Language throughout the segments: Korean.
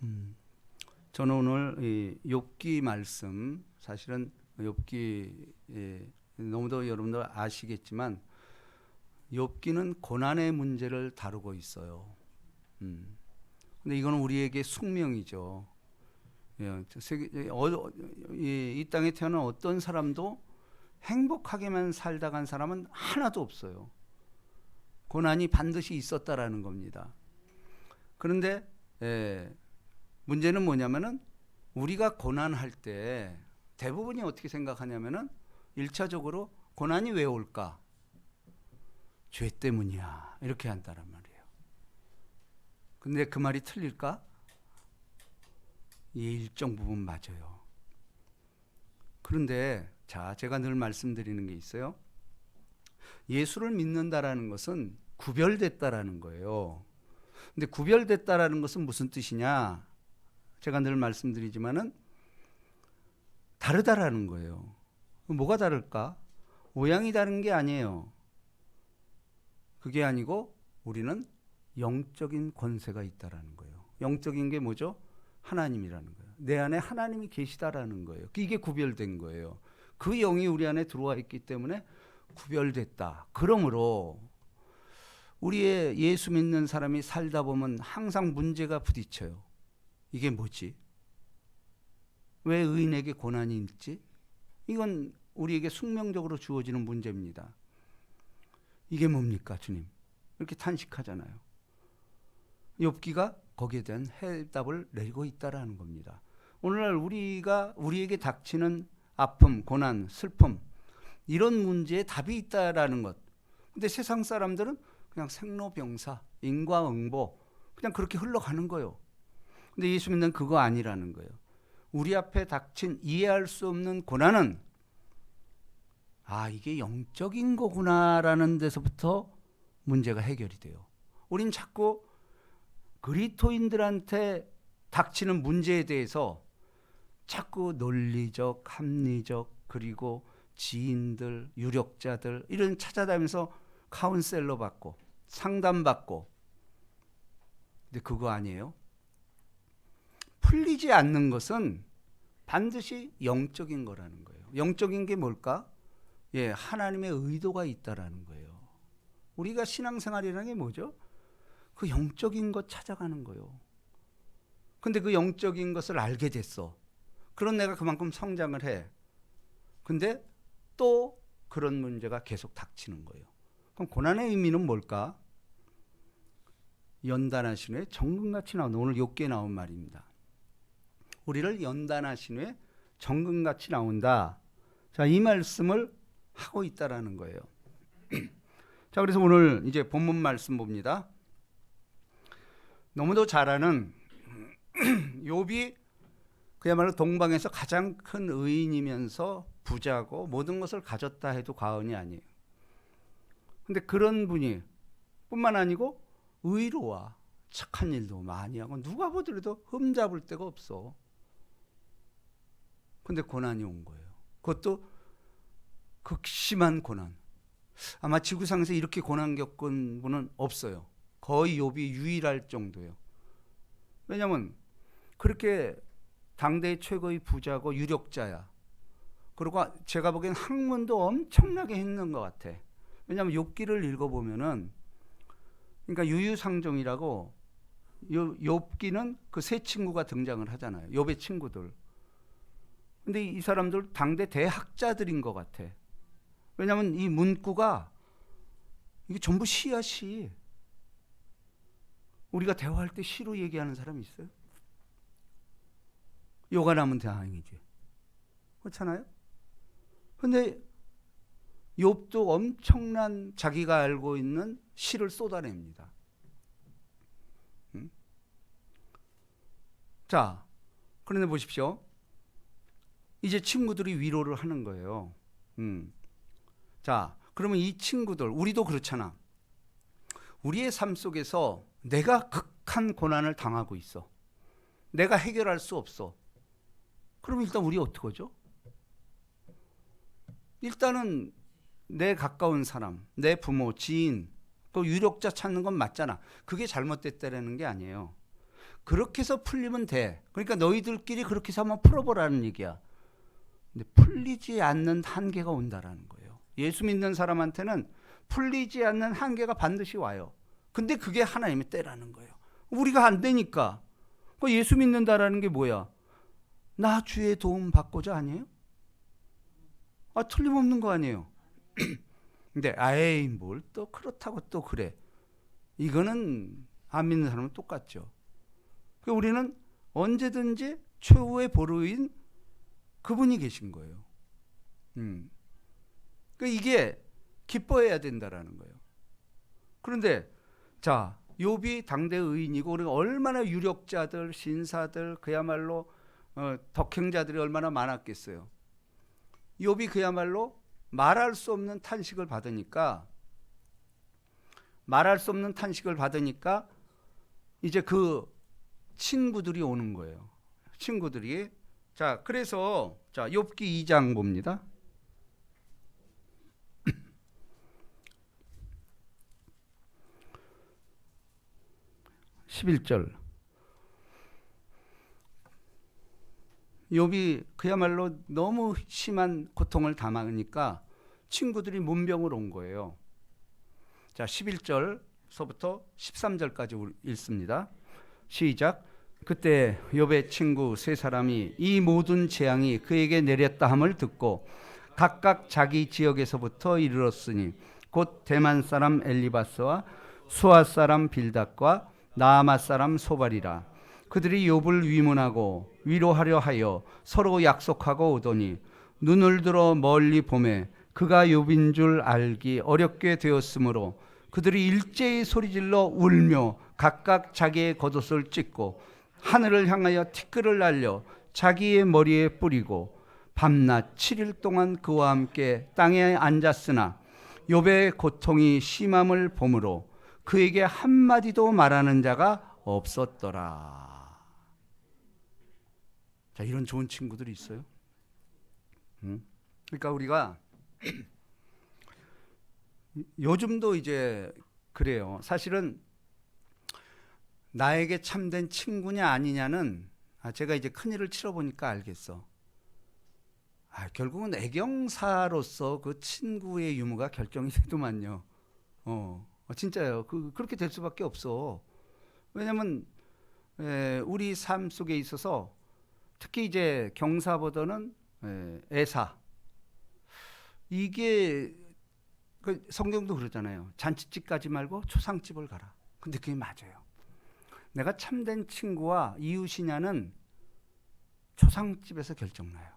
음, 저는 오늘 이 욥기 말씀, 사실은 욥기, 너무도 여러분들 아시겠지만 욥기는 고난의 문제를 다루고 있어요. 근데 이거는 우리에게 숙명이죠. 예, 이 땅에 태어난 어떤 사람도 행복하게만 살다 간 사람은 하나도 없어요. 고난이 반드시 있었다라는 겁니다. 그런데 문제는 뭐냐면은 우리가 고난할 때 대부분이 어떻게 생각하냐면은 1차적으로 고난이 왜 올까? 죄 때문이야. 이렇게 한다란 말이에요. 근데 그 말이 틀릴까? 예, 일정 부분 맞아요. 그런데 자, 제가 늘 말씀드리는 게 있어요. 예수를 믿는다라는 것은 구별됐다라는 거예요. 근데 구별됐다라는 것은 무슨 뜻이냐? 제가 늘 말씀드리지만은 다르다라는 거예요. 뭐가 다를까? 모양이 다른 게 아니에요. 그게 아니고 우리는 영적인 권세가 있다라는 거예요. 영적인 게 뭐죠? 하나님이라는 거예요. 내 안에 하나님이 계시다라는 거예요. 이게 구별된 거예요. 그 영이 우리 안에 들어와 있기 때문에 구별됐다. 그러므로 우리의 예수 믿는 사람이 살다 보면 항상 문제가 부딪혀요. 이게 뭐지? 왜 의인에게 고난이 있지? 이건 우리에게 숙명적으로 주어지는 문제입니다. 이게 뭡니까, 주님? 이렇게 탄식하잖아요. 욥기가 거기에 대한 해답을 내고 있다라는 겁니다. 오늘날 우리에게 닥치는 아픔, 고난, 슬픔 이런 문제에 답이 있다라는 것. 근데 세상 사람들은 그냥 생로병사, 인과응보 그냥 그렇게 흘러가는 거예요. 근데 예수 믿는 그거 아니라는 거예요. 우리 앞에 닥친 이해할 수 없는 고난은 이게 영적인 거구나라는 데서부터 문제가 해결이 돼요. 우린 자꾸 그리스도인들한테 닥치는 문제에 대해서 자꾸 논리적, 합리적, 그리고 지인들, 유력자들 이런 찾아다니면서 카운셀러 받고 상담받고. 근데 그거 아니에요. 풀리지 않는 것은 반드시 영적인 거라는 거예요. 영적인 게 뭘까? 예, 하나님의 의도가 있다라는 거예요. 우리가 신앙생활이라는 게 뭐죠? 그 영적인 것 찾아가는 거예요. 근데 그 영적인 것을 알게 됐어. 그런 내가 그만큼 성장을 해. 근데 또 그런 문제가 계속 닥치는 거예요. 그럼 고난의 의미는 뭘까? 연단하신 후에 정금같이 나온, 오늘 욥기에 나온 말입니다. 우리를 연단하신 후에 정금같이 나온다. 자, 이 말씀을 하고 있다라는 거예요. 자, 그래서 오늘 이제 본문 말씀 봅니다. 너무도 잘 아는 욥이 그야말로 동방에서 가장 큰 의인이면서 부자고 모든 것을 가졌다 해도 과언이 아니에요. 근데 그런 분이 뿐만 아니고 의로와 착한 일도 많이 하고 누가 보더라도 흠잡을 데가 없어. 근데 고난이 온 거예요. 그것도 극심한 고난. 아마 지구상에서 이렇게 고난 겪은 분은 없어요. 거의 욥이 유일할 정도예요. 왜냐하면 그렇게 당대의 최고의 부자고 유력자야. 그리고 제가 보기엔 학문도 엄청나게 했는 것 같아. 왜냐하면 욥기를 읽어보면은, 그러니까 유유상종이라고 욥기는 그 세 친구가 등장을 하잖아요. 욥의 친구들. 근데 이 사람들 당대 대학자들인 것 같아. 왜냐하면 이 문구가 이게 전부 시야, 시. 우리가 대화할 때 시로 얘기하는 사람이 있어요? 요가 나면 다행이지. 그렇잖아요? 근데 욥도 엄청난 자기가 알고 있는 시를 쏟아냅니다. 자, 그런데 보십시오. 이제 친구들이 위로를 하는 거예요. 자, 그러면 이 친구들, 우리도 그렇잖아. 우리의 삶 속에서 내가 극한 고난을 당하고 있어. 내가 해결할 수 없어. 그럼 일단 우리 어떻게 하죠? 일단은 내 가까운 사람, 내 부모, 지인, 그 유력자 찾는 건 맞잖아. 그게 잘못됐다라는 게 아니에요. 그렇게 해서 풀리면 돼. 그러니까 너희들끼리 그렇게 해서 한번 풀어보라는 얘기야. 근데 풀리지 않는 한계가 온다라는 거예요. 예수 믿는 사람한테는 풀리지 않는 한계가 반드시 와요. 근데 그게 하나님의 때라는 거예요. 우리가 안 되니까. 예수 믿는다라는 게 뭐야? 나 주의 도움 받고자 아니에요? 틀림없는 거 아니에요? 근데 아이 뭘 또 그렇다고 또 그래. 이거는 안 믿는 사람은 똑같죠. 우리는 언제든지 최후의 보루인 그분이 계신 거예요. 이게 기뻐해야 된다라는 거예요. 그런데 자, 욥이 당대 의인이고 우리가 얼마나 유력자들, 신사들, 그야말로 덕행자들이 얼마나 많았겠어요. 욥이 그야말로 말할 수 없는 탄식을 받으니까 이제 그 친구들이 오는 거예요. 친구들이. 자, 그래서 자, 욥기 2장 봅니다. 11절. 욥이 그야말로 너무 심한 고통을 당하니까 친구들이 문병을 온 거예요. 자, 11절서부터 13절까지 읽습니다. 시작. 그때 욥의 친구 세 사람이 이 모든 재앙이 그에게 내렸다 함을 듣고 각각 자기 지역에서부터 이르렀으니 곧 대만 사람 엘리바스와 수아 사람 빌닷과 나아마 사람 소발이라. 그들이 욥을 위문하고 위로하려 하여 서로 약속하고 오더니 눈을 들어 멀리 보매 그가 욥인 줄 알기 어렵게 되었으므로 그들이 일제히 소리질러 울며 각각 자기의 겉옷을 찢고 하늘을 향하여 티끌을 날려 자기의 머리에 뿌리고 밤낮 7일 동안 그와 함께 땅에 앉았으나 욥의 고통이 심함을 보므로 그에게 한마디도 말하는 자가 없었더라. 자, 이런 좋은 친구들이 있어요. 그러니까 우리가 요즘도 이제 그래요. 사실은 나에게 참된 친구냐 아니냐는 제가 이제 큰일을 치러보니까 알겠어. 결국은 애경사로서 그 친구의 유무가 결정이 되더만요. 진짜요. 그렇게 될 수밖에 없어. 왜냐면 우리 삶 속에 있어서 특히 이제 경사보다는 애사. 이게 성경도 그러잖아요. 잔치집 가지 말고 초상집을 가라. 근데 그게 맞아요. 내가 참된 친구와 이웃이냐는 초상집에서 결정나요.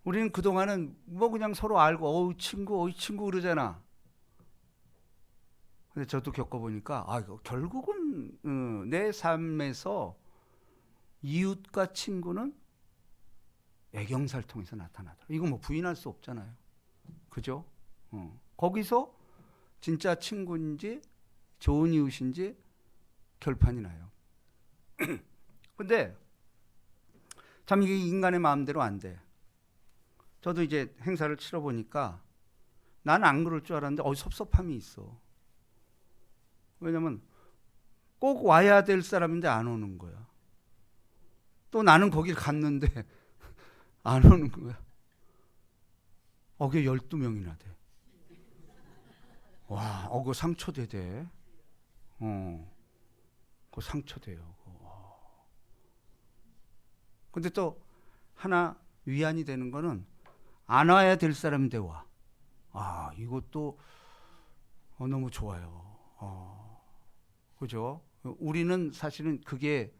우리는 그동안은 뭐 그냥 서로 알고 어우 친구 그러잖아. 근데 저도 겪어보니까 결국은 내 삶에서 이웃과 친구는 애경사를 통해서 나타나더라. 이거 뭐 부인할 수 없잖아요. 그죠? 거기서 진짜 친구인지 좋은 이웃인지 결판이 나요. 근데 참 이게 인간의 마음대로 안 돼. 저도 이제 행사를 치러 보니까 난 안 그럴 줄 알았는데 섭섭함이 있어. 왜냐면 꼭 와야 될 사람인데 안 오는 거야. 또 나는 거길 갔는데 안 오는 거야. 그게 12명이나 돼. 와, 그거 상처되대. 그거 상처돼요. 근데 또 하나 위안이 되는 거는 안 와야 될 사람인데 와. 이것도 너무 좋아요. 그죠? 우리는 사실은 그게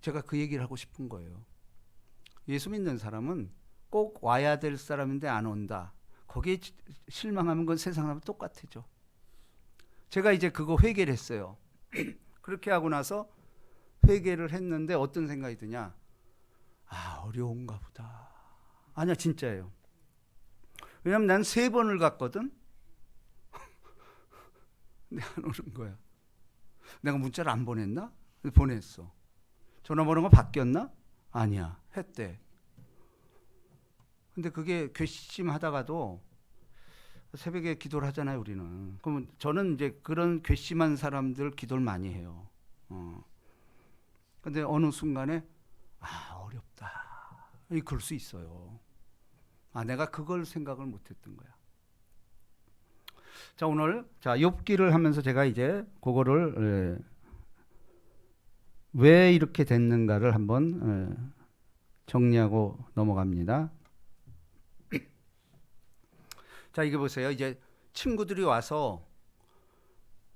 제가 그 얘기를 하고 싶은 거예요. 예수 믿는 사람은 꼭 와야 될 사람인데 안 온다. 거기에 실망하면 건 세상 사람은 똑같죠. 제가 이제 그거 회개를 했어요. 그렇게 하고 나서 회개를 했는데 어떤 생각이 드냐? 어려운가 보다. 아니야, 진짜예요. 왜냐면 난 3번을 갔거든. 근데 안 오는 거야. 내가 문자를 안 보냈나? 보냈어. 전화번호가 바뀌었나? 아니야, 했대. 근데 그게 괘씸하다가도 새벽에 기도를 하잖아요, 우리는. 그러면 저는 이제 그런 괘씸한 사람들 기도를 많이 해요. 근데 어느 순간에 어렵다. 그럴 수 있어요. 내가 그걸 생각을 못 했던 거야. 자, 오늘 욥기를 하면서 제가 이제 그거를 왜 이렇게 됐는가를 한번 정리하고 넘어갑니다. 자, 이게 보세요. 이제 친구들이 와서,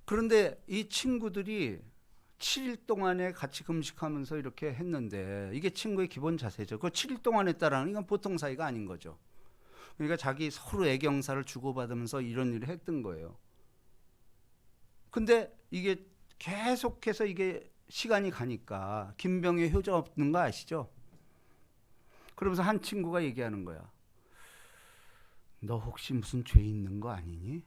그런데 이 친구들이 7일 동안에 같이 금식하면서 이렇게 했는데, 이게 친구의 기본 자세죠. 그 7일 동안 했다라는 이건 보통 사이가 아닌 거죠. 그러니까 자기 서로 애경사를 주고받으면서 이런 일을 했던 거예요. 근데 이게 계속해서 이게 시간이 가니까 김병의 효자 없는 거 아시죠? 그러면서 한 친구가 얘기하는 거야. 너 혹시 무슨 죄 있는 거 아니니?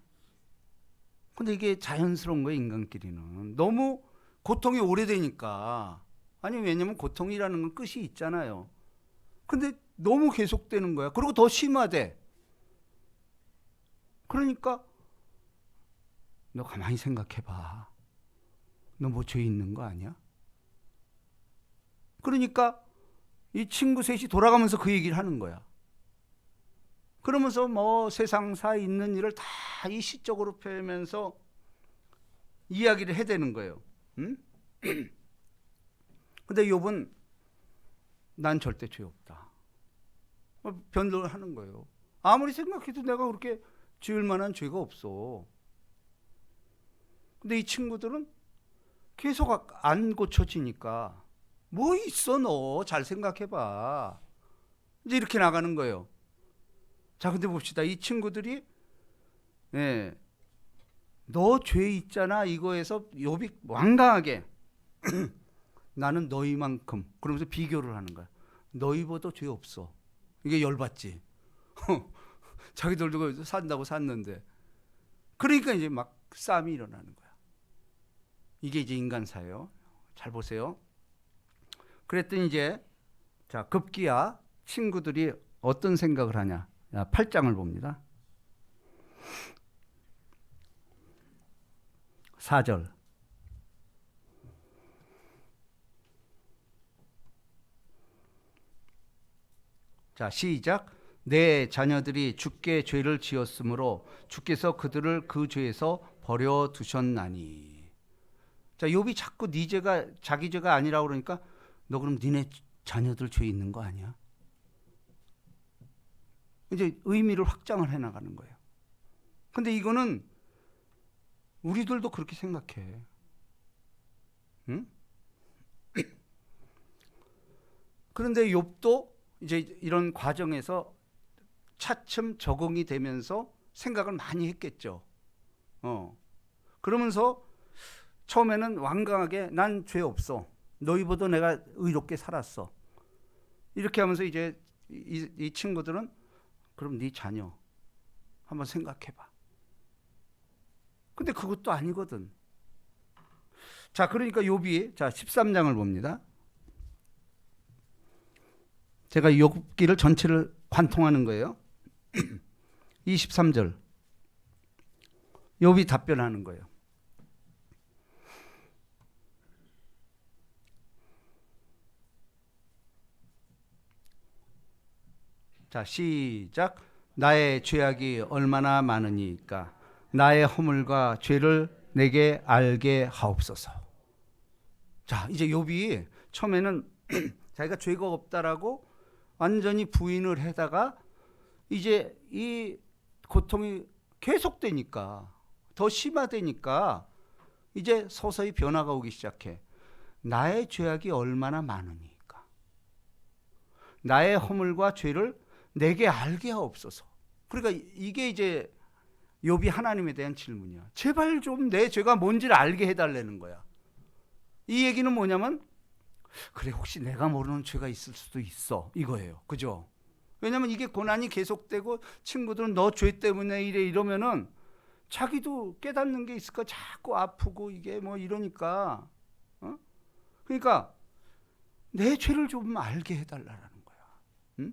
근데 이게 자연스러운 거예요, 인간끼리는. 너무 고통이 오래되니까. 아니, 왜냐면 고통이라는 건 끝이 있잖아요. 근데 너무 계속되는 거야. 그리고 더 심하대. 그러니까 너 가만히 생각해봐. 너 뭐 죄 있는 거 아니야? 그러니까 이 친구 셋이 돌아가면서 그 얘기를 하는 거야. 그러면서 뭐 세상사에 있는 일을 다 이 시적으로 펴면서 이야기를 해대는 거예요. 응? 근데 욥은 난 절대 죄 없다. 변론을 하는 거예요. 아무리 생각해도 내가 그렇게 지을 만한 죄가 없어. 근데 이 친구들은 계속 안 고쳐지니까 뭐 있어 너 잘 생각해봐. 이제 이렇게 나가는 거예요. 자, 근데 봅시다. 이 친구들이 너 죄 있잖아 이거에서 욥이 완강하게 나는 너희만큼 그러면서 비교를 하는 거야. 너희보다 죄 없어. 이게 열받지. 자기들도 산다고 샀는데. 그러니까 이제 막 싸움이 일어나는 거야. 이게 이제 인간사예요. 잘 보세요. 그랬더니 이제 급기야 친구들이 어떤 생각을 하냐. 8장을 봅니다. 4절. 자, 시작. 내 자녀들이 주께 죄를 지었으므로 주께서 그들을 그 죄에서 버려 두셨나니. 자, 욥이 자꾸 네 죄가 자기 죄가 아니라고 그러니까 너 그럼 니네 자녀들 죄 있는 거 아니야? 이제 의미를 확장을 해 나가는 거예요. 근데 이거는 우리들도 그렇게 생각해. 응? 그런데 욥도 이제 이런 과정에서 차츰 적응이 되면서 생각을 많이 했겠죠. 그러면서 처음에는 완강하게 난 죄 없어. 너희보다 내가 의롭게 살았어. 이렇게 하면서 이제 이 친구들은 그럼 네 자녀 한번 생각해봐. 근데 그것도 아니거든. 자, 그러니까 욥이 13장을 봅니다. 제가 욥기를 전체를 관통하는 거예요. 23절. 욥이 답변하는 거예요. 자, 시작. 나의 죄악이 얼마나 많으니까 나의 허물과 죄를 내게 알게 하옵소서. 자, 이제 욥이 처음에는 자기가 죄가 없다라고 완전히 부인을 하다가 이제 이 고통이 계속되니까 더 심화되니까 이제 서서히 변화가 오기 시작해. 나의 죄악이 얼마나 많으니까 나의 허물과 죄를 내게 알게 하옵소서. 그러니까 이게 이제 욥이 하나님에 대한 질문이야. 제발 좀 내 죄가 뭔지를 알게 해달라는 거야. 이 얘기는 뭐냐면 그래 혹시 내가 모르는 죄가 있을 수도 있어 이거예요. 그죠? 왜냐면 이게 고난이 계속되고 친구들은 너 죄 때문에 이래 이러면은 자기도 깨닫는 게 있을까 자꾸 아프고 이게 뭐 이러니까 그러니까 내 죄를 좀 알게 해달라는 거야.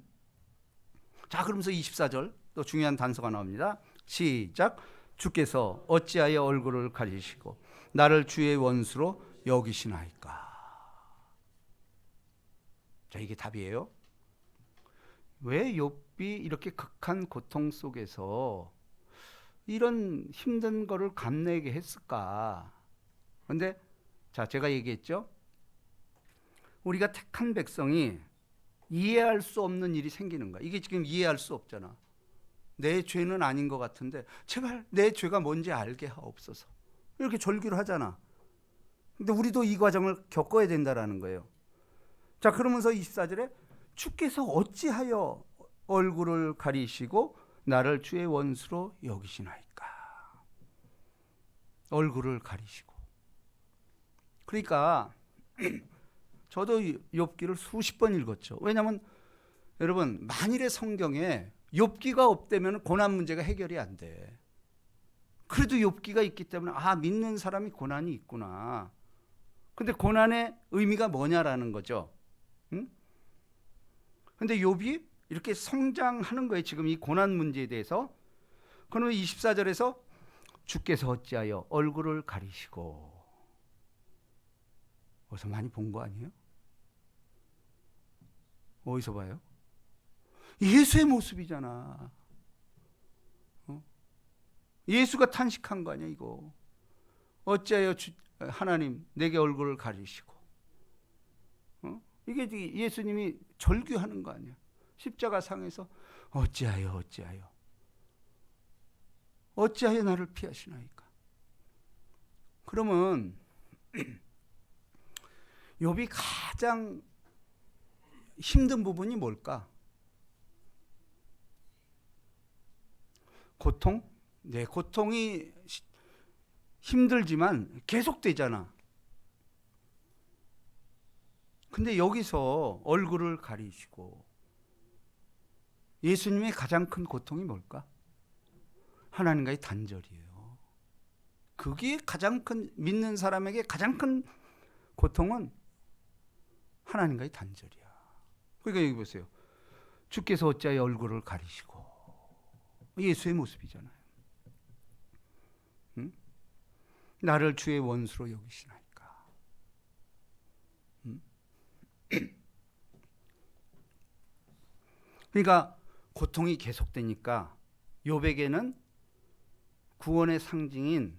자, 그러면서 24절 또 중요한 단서가 나옵니다. 시작. 주께서 어찌하여 얼굴을 가리시고 나를 주의 원수로 여기시나이까. 자, 이게 답이에요. 왜 욥이 이렇게 극한 고통 속에서 이런 힘든 거를 감내게 했을까? 근데 자, 제가 얘기했죠. 우리가 택한 백성이 이해할 수 없는 일이 생기는 거야. 이게 지금 이해할 수 없잖아. 내 죄는 아닌 것 같은데 제발 내 죄가 뭔지 알게 하옵소서. 이렇게 절규를 하잖아. 근데 우리도 이 과정을 겪어야 된다라는 거예요. 자, 그러면서 24절에 주께서 어찌하여 얼굴을 가리시고 나를 주의 원수로 여기시나이까. 얼굴을 가리시고. 그러니까 저도 욥기를 수십 번 읽었죠. 왜냐하면 여러분, 만일의 성경에 욥기가 없다면 고난 문제가 해결이 안 돼. 그래도 욥기가 있기 때문에 믿는 사람이 고난이 있구나. 근데 고난의 의미가 뭐냐라는 거죠. 응? 근데 욥이 이렇게 성장하는 거예요. 지금 이 고난 문제에 대해서. 그러면 24절에서 주께서 어찌하여 얼굴을 가리시고. 어디서 많이 본 거 아니에요? 어디서 봐요? 예수의 모습이잖아. 예수가 탄식한 거 아니야 이거. 어찌하여 하나님 내게 얼굴을 가리시고. 이게 예수님이 절규하는 거 아니야. 십자가 상에서 어찌하여 나를 피하시나이까. 그러면 욥이 가장 힘든 부분이 뭘까? 고통? 네, 고통이 힘들지만 계속되잖아. 근데 여기서 얼굴을 가리시고, 예수님의 가장 큰 고통이 뭘까? 하나님과의 단절이에요. 그게 가장 큰, 믿는 사람에게 가장 큰 고통은 하나님과의 단절이야. 그러니까 여기 보세요. 주께서 어찌하여 얼굴을 가리시고. 예수의 모습이잖아요. 응? 나를 주의 원수로 여기시나이까. 응? 그러니까 고통이 계속되니까 욥에게는 구원의 상징인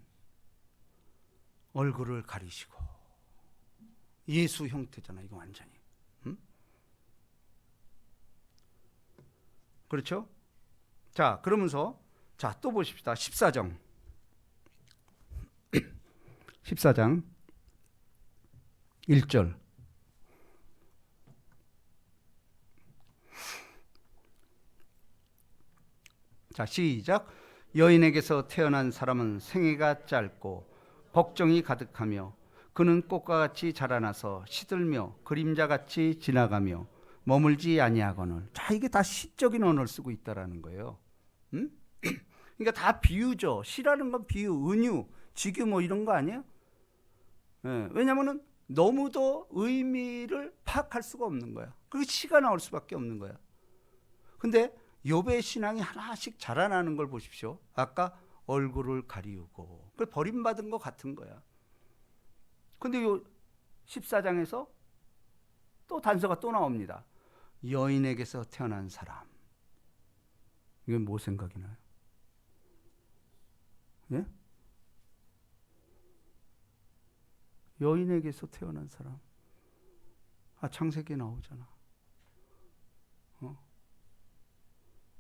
얼굴을 가리시고, 예수 형태잖아 이거 완전히. 응? 그렇죠? 자, 그러면서 자, 또 보십시다. 14장 1절. 자, 시작. 여인에게서 태어난 사람은 생애가 짧고 걱정이 가득하며 그는 꽃과 같이 자라나서 시들며 그림자같이 지나가며 머물지 아니하거늘. 자, 이게 다 시적인 언어를 쓰고 있다라는 거예요. 응? 그러니까 다 비유죠. 시라는 건 비유, 은유, 직유 뭐 이런 거 아니에요? 네, 왜냐하면 너무도 의미를 파악할 수가 없는 거야. 그게 시가 나올 수밖에 없는 거야. 근데 욥의 신앙이 하나씩 자라나는 걸 보십시오. 아까 얼굴을 가리우고, 그 버림받은 것 같은 거야. 근데 요 14장에서 또 단서가 또 나옵니다. 여인에게서 태어난 사람. 이건 뭐 생각이 나요? 예? 여인에게서 태어난 사람. 창세기에 나오잖아.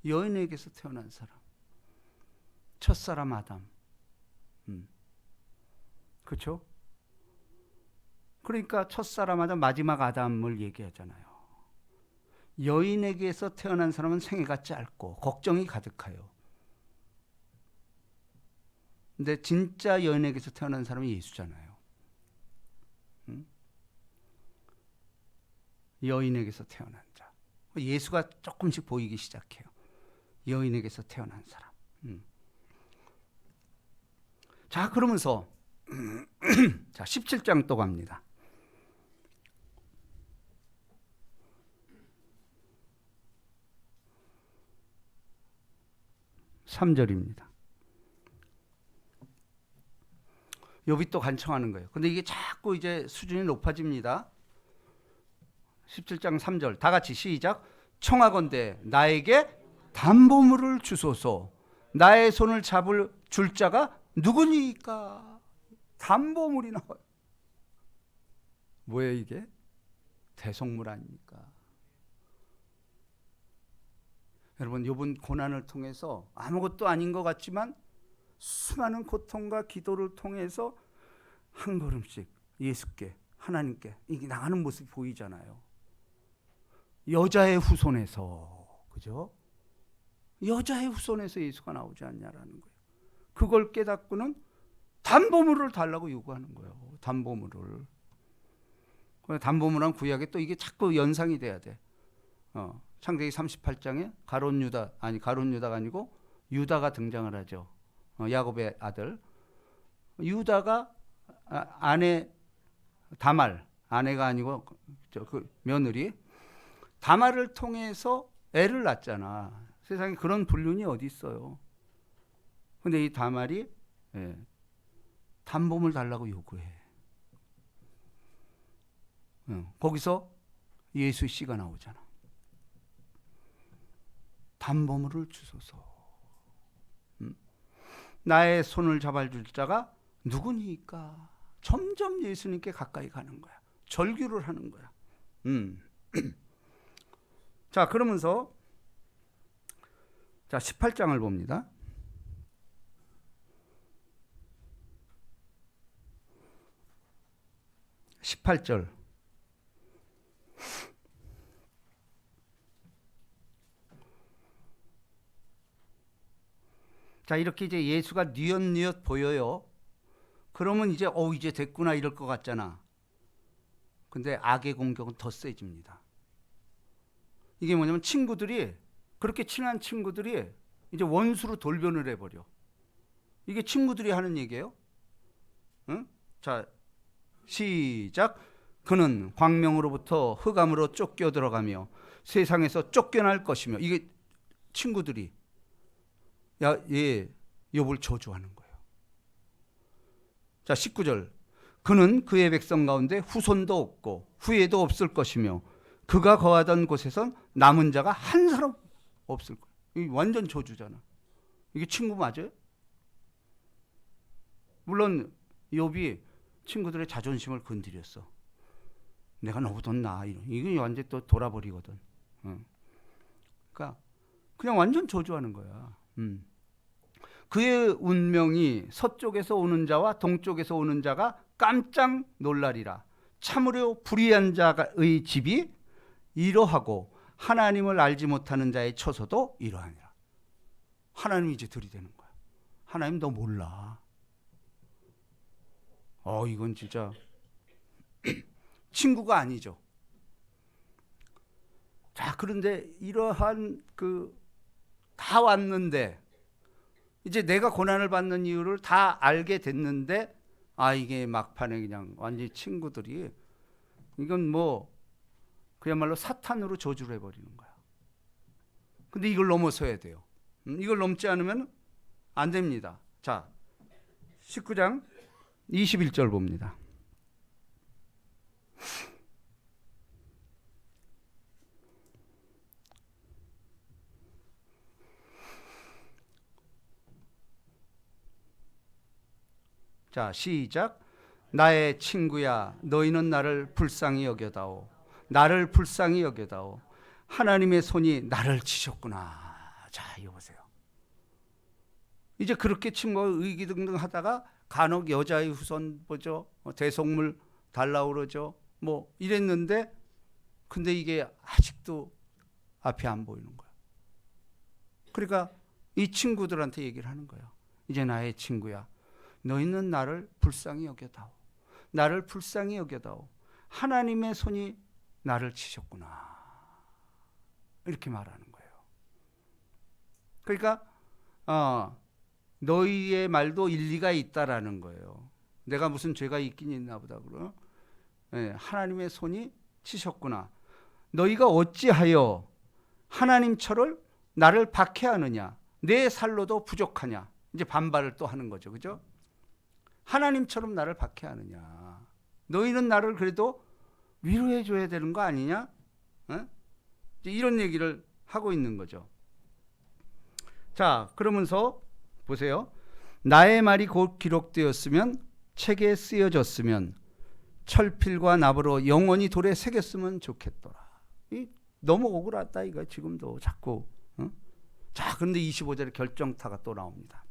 여인에게서 태어난 사람. 첫사람 아담. 그렇죠? 그러니까 첫사람 아담, 마지막 아담을 얘기하잖아요. 여인에게서 태어난 사람은 생애가 짧고 걱정이 가득하여. 근데 진짜 여인에게서 태어난 사람이 예수잖아요. 여인에게서 태어난 자. 예수가 조금씩 보이기 시작해요. 여인에게서 태어난 사람. 자, 그러면서 자, 17장 또 갑니다. 3절입니다. 욥이 또 간청하는 거예요. 근데 이게 자꾸 이제 수준이 높아집니다. 17장 3절 다 같이 시작. 청하건대 나에게 담보물을 주소서. 나의 손을 잡을 줄 자가 누구니까? 담보물이 나와요. 뭐예요 이게? 대속물 아닙니까? 여러분, 이번 고난을 통해서 아무것도 아닌 것 같지만 수많은 고통과 기도를 통해서 한 걸음씩 예수께, 하나님께 이게 나가는 모습이 보이잖아요. 여자의 후손에서, 그죠? 여자의 후손에서 예수가 나오지 않냐라는 거예요. 그걸 깨닫고는 담보물을 달라고 요구하는 거예요. 담보물을. 담보물은 구약에 또 이게 자꾸 연상이 돼야 돼. 창세기 38장에 가룟 유다가 아니고 유다가 등장을 하죠. 야곱의 아들. 유다가 아내 다말, 아내가 아니고 그 며느리 다말을 통해서 애를 낳잖아. 세상에 그런 불륜이 어디 있어요. 근데 이 다말이 담보물 달라고 요구해. 거기서 예수 씨가 나오잖아. 담보물을 주소서. 나의 손을 잡아줄 자가 누구니까? 점점 예수님께 가까이 가는 거야. 절규를 하는 거야. 자, 그러면서 자 18장을 봅니다. 18절. 자, 이렇게 이제 예수가 뉘엿뉘엿 보여요. 그러면 이제 이제 됐구나 이럴 것 같잖아. 근데 악의 공격은 더 세집니다. 이게 뭐냐면 친구들이, 그렇게 친한 친구들이 이제 원수로 돌변을 해버려. 이게 친구들이 하는 얘기예요. 응? 자, 시작. 그는 광명으로부터 흑암으로 쫓겨 들어가며 세상에서 쫓겨날 것이며. 이게 친구들이 욥을 저주하는 거예요. 자, 19절. 그는 그의 백성 가운데 후손도 없고 후예도 없을 것이며 그가 거하던 곳에선 남은 자가 한 사람 없을 거예요. 이게 완전 저주잖아. 이게 친구 맞아요? 물론 욥이 친구들의 자존심을 건드렸어. 내가 너보다 나아. 이게 완전 또 돌아버리거든. 그러니까 그냥 완전 저주하는 거야. 그의 운명이 서쪽에서 오는 자와 동쪽에서 오는 자가 깜짝 놀라리라. 참으로 불의한 자의 집이 이러하고 하나님을 알지 못하는 자의 처소도 이러하니라. 하나님이 이제 들이대는 거야. 하나님 너 몰라. 이건 진짜 친구가 아니죠. 자, 그런데 이러한 다 왔는데 이제 내가 고난을 받는 이유를 다 알게 됐는데 이게 막판에 그냥 완전히 친구들이 이건 그야말로 사탄으로 저주를 해버리는 거야. 근데 이걸 넘어서야 돼요. 이걸 넘지 않으면 안 됩니다. 자, 19장 21절 봅니다. 자, 시작. 나의 친구야, 너희는 나를 불쌍히 여겨다오. 나를 불쌍히 여겨다오. 하나님의 손이 나를 치셨구나. 자, 이거 보세요. 이제 그렇게 친구가 의기등등 하다가 간혹 여자의 후손 보죠. 대속물 달라고 그러죠. 이랬는데 근데 이게 아직도 앞이 안 보이는 거야. 그러니까 이 친구들한테 얘기를 하는 거예요. 이제 나의 친구야, 너희는 나를 불쌍히 여겨다오. 나를 불쌍히 여겨다오. 하나님의 손이 나를 치셨구나. 이렇게 말하는 거예요. 그러니까 너희의 말도 일리가 있다라는 거예요. 내가 무슨 죄가 있긴 있나 보다. 하나님의 손이 치셨구나. 너희가 어찌하여 하나님처럼 나를 박해하느냐. 내 살로도 부족하냐. 이제 반발을 또 하는 거죠. 그죠? 하나님처럼 나를 박해하느냐? 너희는 나를 그래도 위로해 줘야 되는 거 아니냐? 어? 이런 얘기를 하고 있는 거죠. 자, 그러면서 보세요. 나의 말이 곧 기록되었으면 책에 쓰여졌으면 철필과 납으로 영원히 돌에 새겼으면 좋겠더라. 너무 억울하다 이거 지금도 자꾸. 자, 그런데 25절에 결정타가 또 나옵니다.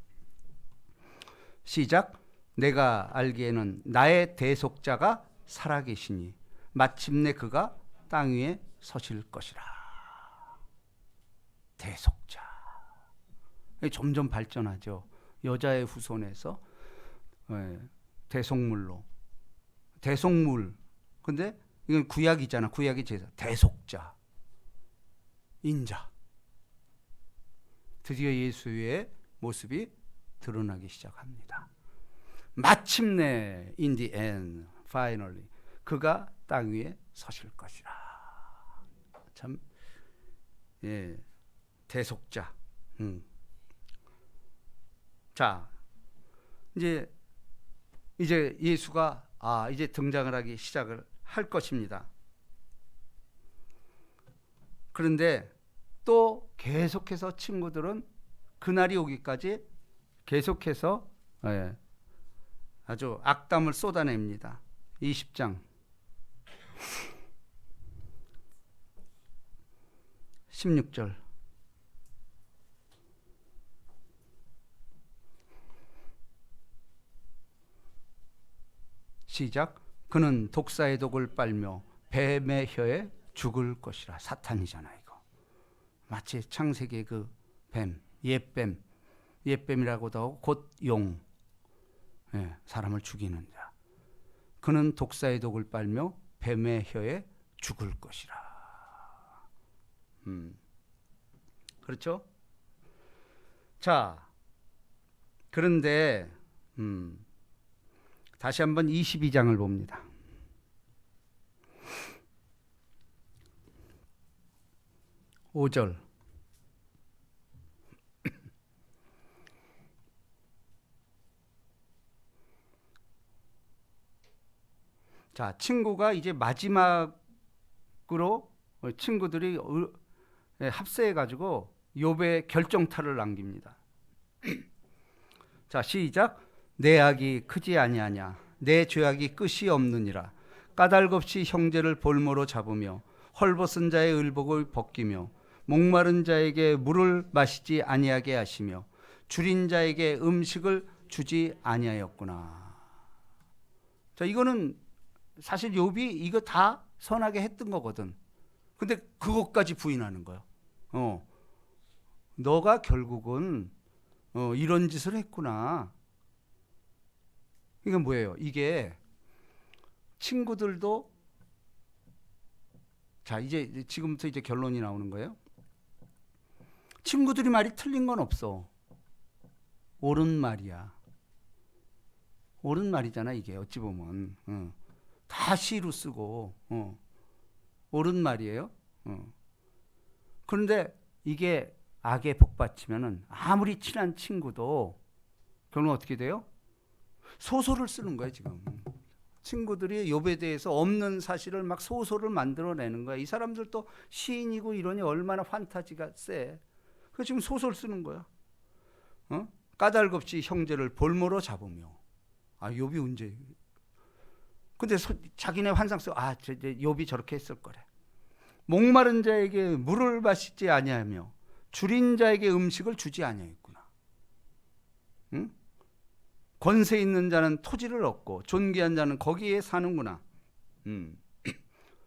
시작. 내가 알기에는 나의 대속자가 살아계시니 마침내 그가 땅 위에 서실 것이라. 대속자. 점점 발전하죠. 여자의 후손에서 대속물로. 대속물. 근데 이건 구약이잖아. 구약의 제사. 대속자. 인자. 드디어 예수의 모습이 드러나기 시작합니다. 마침내 in the end, finally 그가 땅 위에 서실 것이라. 참, 예, 대속자. 자, 이제 예수가 이제 등장을 하기 시작을 할 것입니다. 그런데 또 계속해서 친구들은 그날이 오기까지 계속해서 아주 악담을 쏟아냅니다. 20장 16절 시작. 그는 독사의 독을 빨며 뱀의 혀에 죽을 것이라. 사탄이잖아 이거. 마치 창세기의 그 뱀, 옛뱀이라고도 하고 곧 용, 사람을 죽이는 자. 그는 독사의 독을 빨며 뱀의 혀에 죽을 것이라. 그렇죠? 자, 그런데 다시 한번 22장을 봅니다. (5절) 자, 친구가 이제 마지막으로 친구들이 합세해가지고 욥의 결정타를 남깁니다. 자, 시작. 내 악이 크지 아니하냐? 내 죄악이 끝이 없느니라. 까닭없이 형제를 볼모로 잡으며 헐벗은 자의 의복을 벗기며 목마른 자에게 물을 마시지 아니하게 하시며 줄인 자에게 음식을 주지 아니하였구나. 자, 이거는 사실 욥이 이거 다 선하게 했던 거거든. 근데 그것까지 부인하는 거야. 너가 결국은 이런 짓을 했구나. 이건 뭐예요? 이게 친구들도 자, 이제 지금부터 이제 결론이 나오는 거예요. 친구들이 말이 틀린 건 없어. 옳은 말이야. 옳은 말이잖아 이게 어찌 보면. 다 시로 쓰고 옳은 말이에요. 그런데 이게 악에 복받치면은 아무리 친한 친구도 결국 어떻게 돼요? 소설을 쓰는 거예요 지금. 친구들이 욥에 대해서 없는 사실을 막 소설을 만들어내는 거야. 이 사람들도 시인이고 이러니 얼마나 판타지가 세. 그래서 지금 소설 쓰는 거야. 까닭없이 형제를 볼모로 잡으며. 욥이 언제. 근데 자기네 환상 속 욥이 저렇게 했을 거래. 목마른 자에게 물을 마시지 아니하며 줄인 자에게 음식을 주지 아니하였구나. 응? 권세 있는 자는 토지를 얻고 존귀한 자는 거기에 사는구나.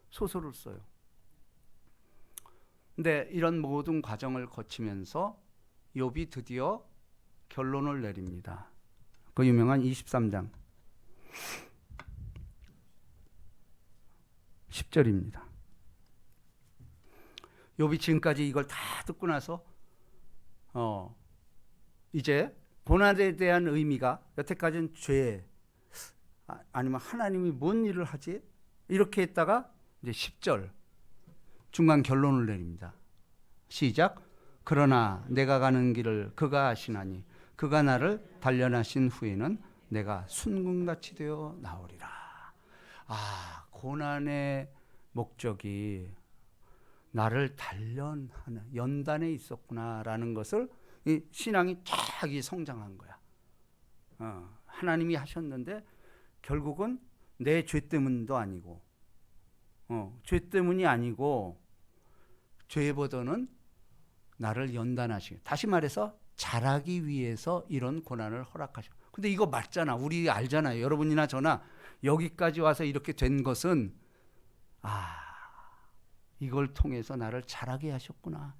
소설을 써요. 근데 이런 모든 과정을 거치면서 욥이 드디어 결론을 내립니다. 그 유명한 23장 10절입니다. 욥이 지금까지 이걸 다 듣고 나서 이제 고난에 대한 의미가 여태까지는 죄 아니면 하나님이 뭔 일을 하지? 이렇게 했다가 이제 10절 중간 결론을 내립니다. 시작. 그러나 내가 가는 길을 그가 아시나니 그가 나를 단련하신 후에는 내가 순금같이 되어 나오리라. 고난의 목적이 나를 단련하는 연단에 있었구나라는 것을 이 신앙이 쫙 성장한 거야. 하나님이 하셨는데 결국은 내 죄 때문도 아니고, 죄 때문이 아니고 죄보다는 나를 연단하시고, 다시 말해서 자라기 위해서 이런 고난을 허락하셔. 근데 이거 맞잖아. 우리 알잖아요. 여러분이나 저나 여기까지 와서 이렇게 된 것은 이걸 통해서 나를 자라게 하셨구나.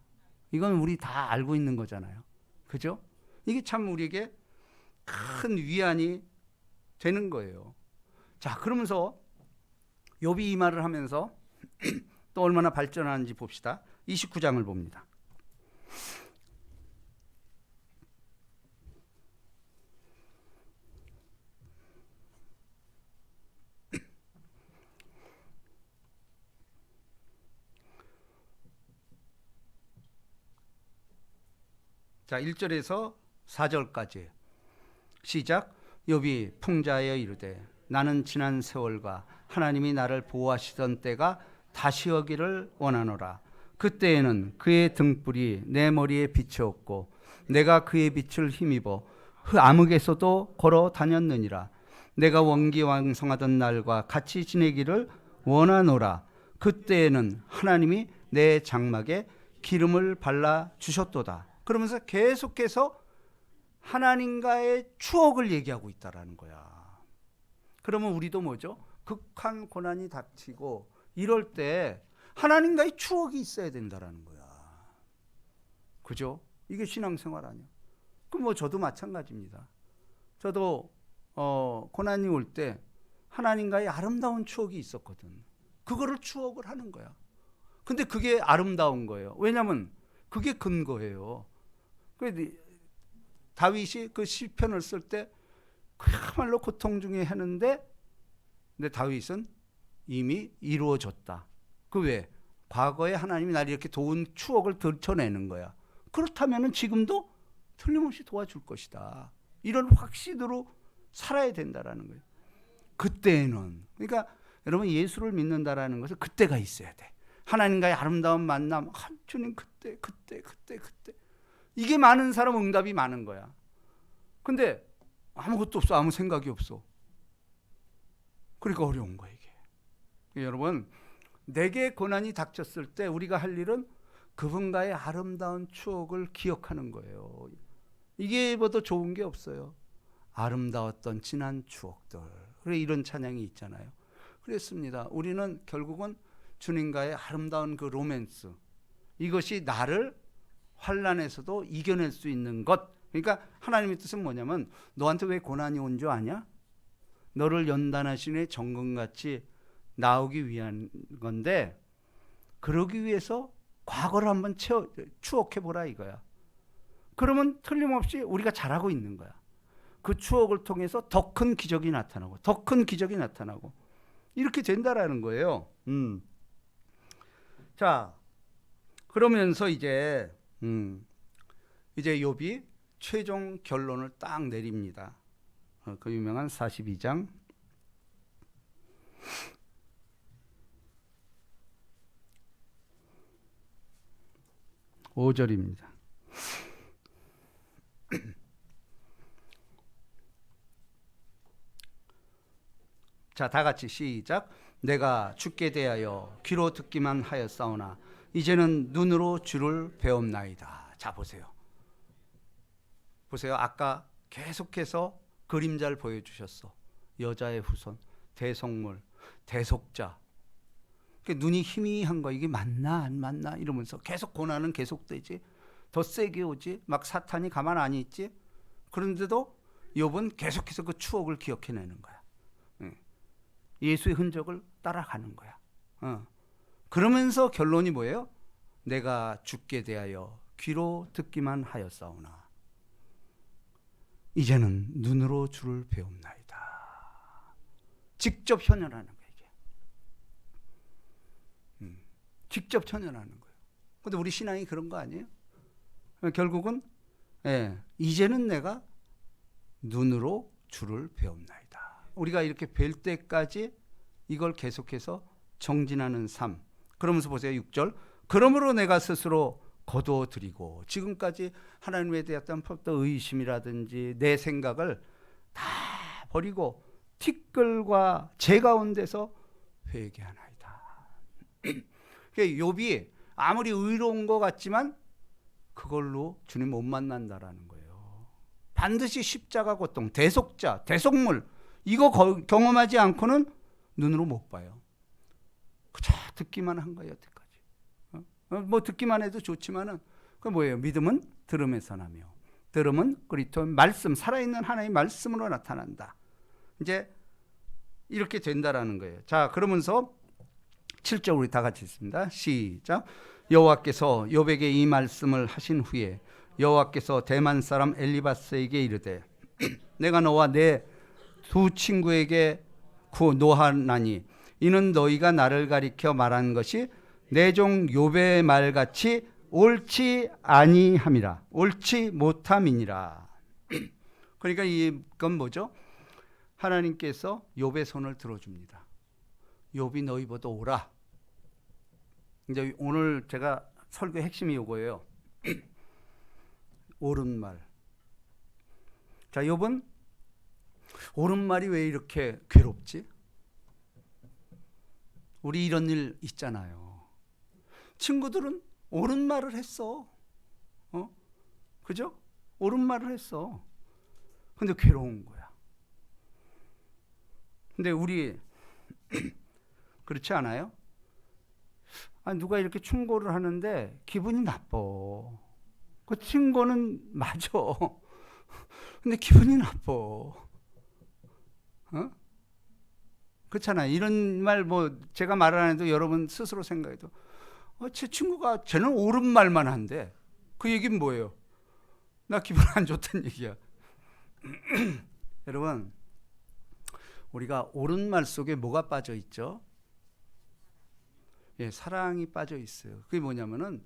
이건 우리 다 알고 있는 거잖아요. 그죠? 이게 참 우리에게 큰 위안이 되는 거예요. 자, 그러면서 욥이 이 말을 하면서 또 얼마나 발전하는지 봅시다. 29장을 봅니다. 자, 1절에서 4절까지 시작. 욥이 풍자하여 이르되 나는 지난 세월과 하나님이 나를 보호하시던 때가 다시 오기를 원하노라. 그때에는 그의 등불이 내 머리에 비추었고 내가 그의 빛을 힘입어 암흑에서도 걸어 다녔느니라. 내가 원기왕성하던 날과 같이 지내기를 원하노라. 그때에는 하나님이 내 장막에 기름을 발라 주셨도다. 그러면서 계속해서 하나님과의 추억을 얘기하고 있다라는 거야. 그러면 우리도 뭐죠? 극한 고난이 닥치고 이럴 때 하나님과의 추억이 있어야 된다라는 거야. 그죠? 이게 신앙생활 아니야. 그럼 뭐 저도 마찬가지입니다. 저도 고난이 올 때 하나님과의 아름다운 추억이 있었거든. 그거를 추억을 하는 거야. 근데 그게 아름다운 거예요. 왜냐하면 그게 근거예요. 다윗이 그 시편을 쓸 때 그야말로 고통 중에 하는데, 근데 다윗은 이미 이루어졌다. 그 왜? 과거에 하나님이 나를 이렇게 도운 추억을 들춰내는 거야. 그렇다면 지금도 틀림없이 도와줄 것이다. 이런 확신으로 살아야 된다라는 거예요. 그때는, 그러니까 여러분 예수를 믿는다라는 것은 그때가 있어야 돼. 하나님과의 아름다운 만남, 주님 그때. 이게 많은 사람 응답이 많은 거야. 근데 아무것도 없어. 아무 생각이 없어. 그러니까 어려운 거야 이게. 여러분, 내게 고난이 닥쳤을 때 우리가 할 일은 그분과의 아름다운 추억을 기억하는 거예요. 이게 뭐 더 좋은 게 없어요. 아름다웠던 지난 추억들. 그래 이런 찬양이 있잖아요. 그랬습니다. 우리는 결국은 주님과의 아름다운 그 로맨스, 이것이 나를 환난에서도 이겨낼 수 있는 것. 그러니까 하나님의 뜻은 뭐냐면 너한테 왜 고난이 온 줄 아냐? 너를 연단하시는 정금같이 나오기 위한 건데, 그러기 위해서 과거를 한번 추억해보라 이거야. 그러면 틀림없이 우리가 잘하고 있는 거야. 그 추억을 통해서 더 큰 기적이 나타나고 더 큰 기적이 나타나고 이렇게 된다라는 거예요. 자, 그러면서 이제 욥이 최종 결론을 딱 내립니다. 그 유명한 42장 5절입니다. 자, 다 같이 시작. 내가 주께 대하여 귀로 듣기만 하였사오나 이제는 눈으로 주를 배움나이다. 자, 보세요. 아까 계속해서 그림자를 보여주셨어. 여자의 후손, 대속물, 대속자. 눈이 희미한 거, 이게 맞나 안 맞나 이러면서 계속 고난은 계속되지. 더 세게 오지. 막 사탄이 가만 안 있지. 그런데도 욥은 계속해서 그 추억을 기억해내는 거야. 예수의 흔적을 따라가는 거야. 그러면서 결론이 뭐예요? 내가 주께 대하여 귀로 듣기만 하였사오나 이제는 눈으로 주를 배움나이다. 직접 현현하는 거예요. 이게. 직접 현현하는 거예요. 근데 우리 신앙이 그런 거 아니에요? 결국은 이제는 내가 눈으로 주를 배웁나이다. 우리가 이렇게 뵐 때까지 이걸 계속해서 정진하는 삶. 그러면서 보세요. 6절. 그러므로 내가 스스로 거두어드리고, 지금까지 하나님에 대한 의심이라든지 내 생각을 다 버리고 티끌과 재 가운데서 회개하나이다. 욥이 아무리 의로운 것 같지만 그걸로 주님 못 만난다라는 거예요. 반드시 십자가 고통, 대속자, 대속물, 이거 경험하지 않고는 눈으로 못 봐요. 그저 듣기만 한 거예요, 여태까지. 뭐 듣기만 해도 좋지만은 그 뭐예요? 믿음은 들음에서 나며, 들음은 그리스도 말씀, 살아있는 하나님의 말씀으로 나타난다. 이제 이렇게 된다라는 거예요. 자, 그러면서 7절 우리 다 같이 읽습니다. 시작. 여호와께서 욥에게 이 말씀을 하신 후에 여호와께서 대만 사람 엘리바스에게 이르되 내가 너와 내 두 친구에게 노하나니 이는 너희가 나를 가리켜 말한 것이 내 종 욥의 말같이 옳지 아니함이라, 옳지 못함이니라. 그러니까 이건 뭐죠? 하나님께서 욥의 손을 들어줍니다. 욥이 너희보다 오라. 이제 오늘 제가 설교 핵심이 이거예요. 옳은 말. 자, 욥은 옳은 말이 왜 이렇게 괴롭지? 우리 이런 일 있잖아요. 친구들은 옳은 말을 했어. 그죠? 옳은 말을 했어. 근데 괴로운 거야. 근데 우리 그렇지 않아요? 누가 이렇게 충고를 하는데 기분이 나빠. 그 친구는 맞아. 근데 기분이 나빠. 그렇잖아요. 이런 말 뭐 제가 말을 안 해도 여러분 스스로 생각해도 제 친구가 쟤는 옳은 말만 한대. 그 얘기는 뭐예요? 나 기분 안 좋다는 얘기야. 여러분, 우리가 옳은 말 속에 뭐가 빠져 있죠? 예, 사랑이 빠져 있어요. 그게 뭐냐면은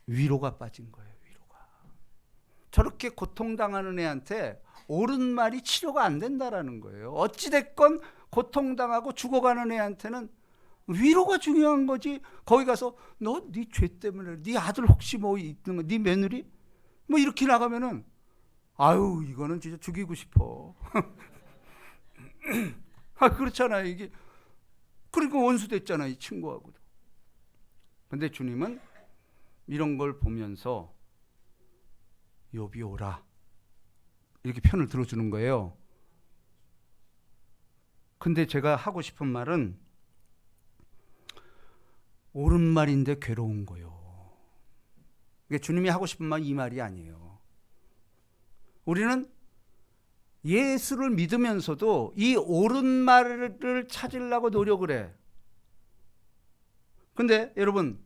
위로가 빠진 거예요. 위로가. 저렇게 고통당하는 애한테 옳은 말이 치료가 안 된다라는 거예요. 어찌됐건 고통당하고 죽어가는 애한테는 위로가 중요한 거지. 거기 가서 너 네 죄 때문에 네 아들 혹시 뭐 있는 거, 네 며느리 뭐 이렇게 나가면은 아유 이거는 진짜 죽이고 싶어. 그렇잖아요. 이게 그러니까 원수 됐잖아, 이 친구하고도. 근데 주님은 이런 걸 보면서 욥이 오라 이렇게 편을 들어주는 거예요. 근데 제가 하고 싶은 말은 옳은 말인데 괴로운 거예요. 그러니까 주님이 하고 싶은 말 이 말이 아니에요. 우리는 예수를 믿으면서도 이 옳은 말을 찾으려고 노력을 해. 근데 여러분,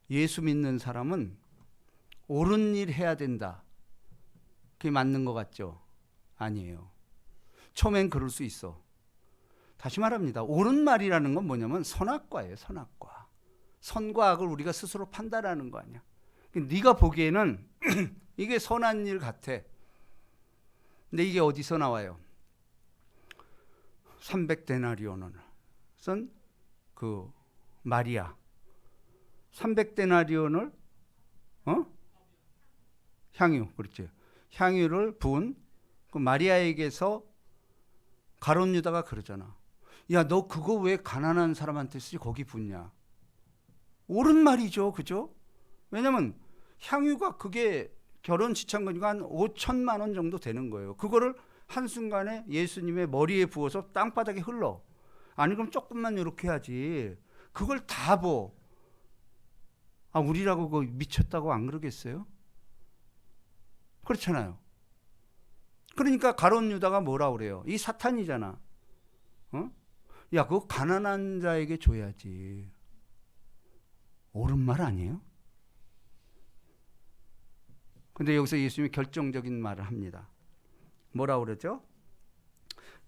예수 믿는 사람은 옳은 일 해야 된다. 그게 맞는 것 같죠? 아니에요. 처음엔 그럴 수 있어. 다시 말합니다. 옳은 말이라는 건 뭐냐면 선악과예요. 선악과. 선과 악을 우리가 스스로 판단하는 거 아니야. 네가 보기에는 이게 선한 일 같아. 근데 이게 어디서 나와요? 300데나리온을 쓴 그 마리아. 300데나리온을 향유, 그렇지. 향유를 부은 그 마리아에게서 가룟 유다가 그러잖아. 야, 너 그거 왜 가난한 사람한테 쓰지 거기 붓냐? 옳은 말이죠, 그죠? 왜냐면 향유가 그게 결혼 지참금이가 한 5천만 원 정도 되는 거예요. 그거를 한순간에 예수님의 머리에 부어서 땅바닥에 흘러. 아니 그럼 조금만 이렇게 하지. 그걸 다 부. 우리라고 그거 미쳤다고 안 그러겠어요? 그렇잖아요. 그러니까 가룟 유다가 뭐라 그래요? 이 사탄이잖아. 야, 그거 가난한 자에게 줘야지. 옳은 말 아니에요? 근데 여기서 예수님이 결정적인 말을 합니다. 뭐라 그러죠?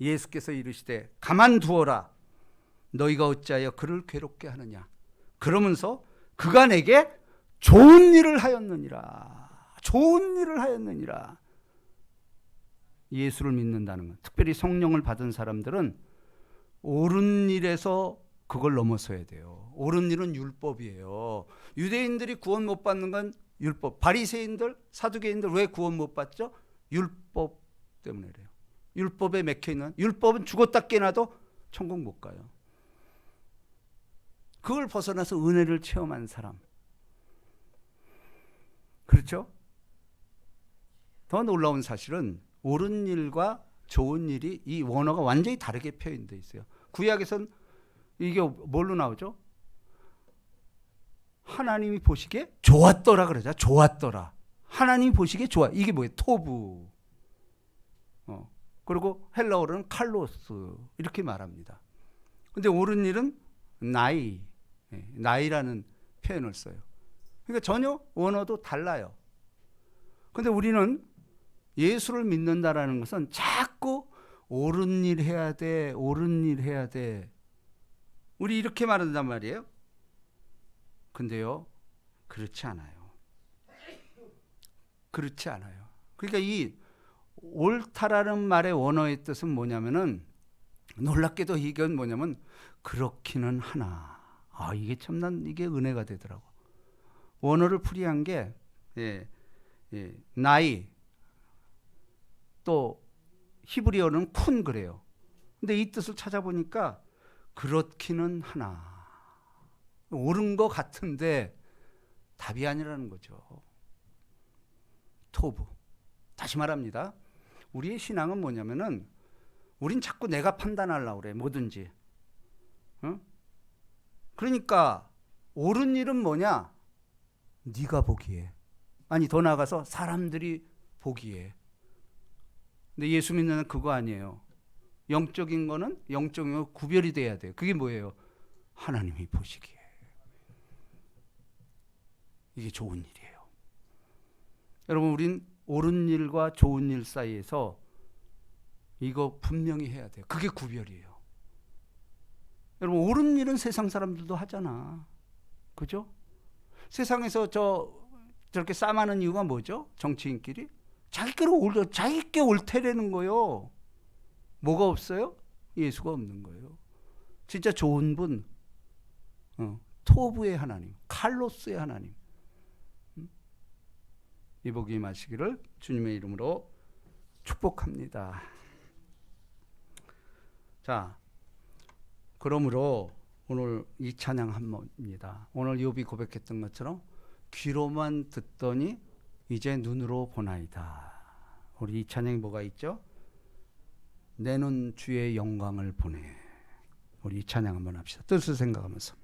예수께서 이르시되 가만두어라. 너희가 어찌하여 그를 괴롭게 하느냐. 그러면서 그가 내게 좋은 일을 하였느니라. 좋은 일을 하였느니라. 예수를 믿는다는 것, 특별히 성령을 받은 사람들은 옳은 일에서 그걸 넘어서야 돼요. 옳은 일은 율법이에요. 유대인들이 구원 못 받는 건 율법. 바리새인들, 사두개인들 왜 구원 못 받죠? 율법 때문에 그래요. 율법에 맥혀 있는, 율법은 죽었다 깨나도 천국 못 가요. 그걸 벗어나서 은혜를 체험한 사람. 그렇죠? 더 놀라운 사실은 옳은 일과 좋은 일이 이 원어가 완전히 다르게 표현되어 있어요. 구약에서는 이게 뭘로 나오죠? 하나님이 보시기에 좋았더라 그러자. 좋았더라. 하나님이 보시기에 좋아. 이게 뭐예요? 토부. 그리고 헬라어로는 칼로스 이렇게 말합니다. 근데 옳은 일은 나이, 나이라는 표현을 써요. 그러니까 전혀 원어도 달라요. 근데 우리는 예수를 믿는다라는 것은 자꾸 옳은 일 해야 돼, 옳은 일 해야 돼. 우리 이렇게 말한단 말이에요. 근데요, 그렇지 않아요. 그렇지 않아요. 그러니까 이 옳다라는 말의 원어의 뜻은 뭐냐면은, 놀랍게도 이건 뭐냐면 그렇기는 하나. 이게 참난, 이게 은혜가 되더라고. 원어를 풀이한 게 나이, 또 히브리어는 쿤 그래요. 근데 이 뜻을 찾아보니까 그렇기는 하나. 옳은 것 같은데 답이 아니라는 거죠. 토부. 다시 말합니다. 우리의 신앙은 뭐냐면은 우린 자꾸 내가 판단하려고 그래. 뭐든지. 그러니까 옳은 일은 뭐냐? 네가 보기에. 아니 더 나아가서 사람들이 보기에. 근데 예수 믿는 그거 아니에요. 영적인 거는 영적인 거 구별이 돼야 돼요. 그게 뭐예요? 하나님이 보시기에. 이게 좋은 일이에요. 여러분, 우린 옳은 일과 좋은 일 사이에서 이거 분명히 해야 돼요. 그게 구별이에요. 여러분, 옳은 일은 세상 사람들도 하잖아. 그죠? 세상에서 저렇게 싸마는 이유가 뭐죠? 정치인끼리? 자기께 옳다라는 거요. 뭐가 없어요? 예수가 없는 거예요. 진짜 좋은 분, 토부의 하나님, 칼로스의 하나님. 이 복이 임하시기를 주님의 이름으로 축복합니다. 자, 그러므로 오늘 이 찬양 한번입니다. 오늘 욥이 고백했던 것처럼 귀로만 듣더니 이제 눈으로 보나이다. 우리 이 찬양이 뭐가 있죠? 내 눈 주의 영광을 보네. 우리 이 찬양 한번 합시다. 뜻을 생각하면서.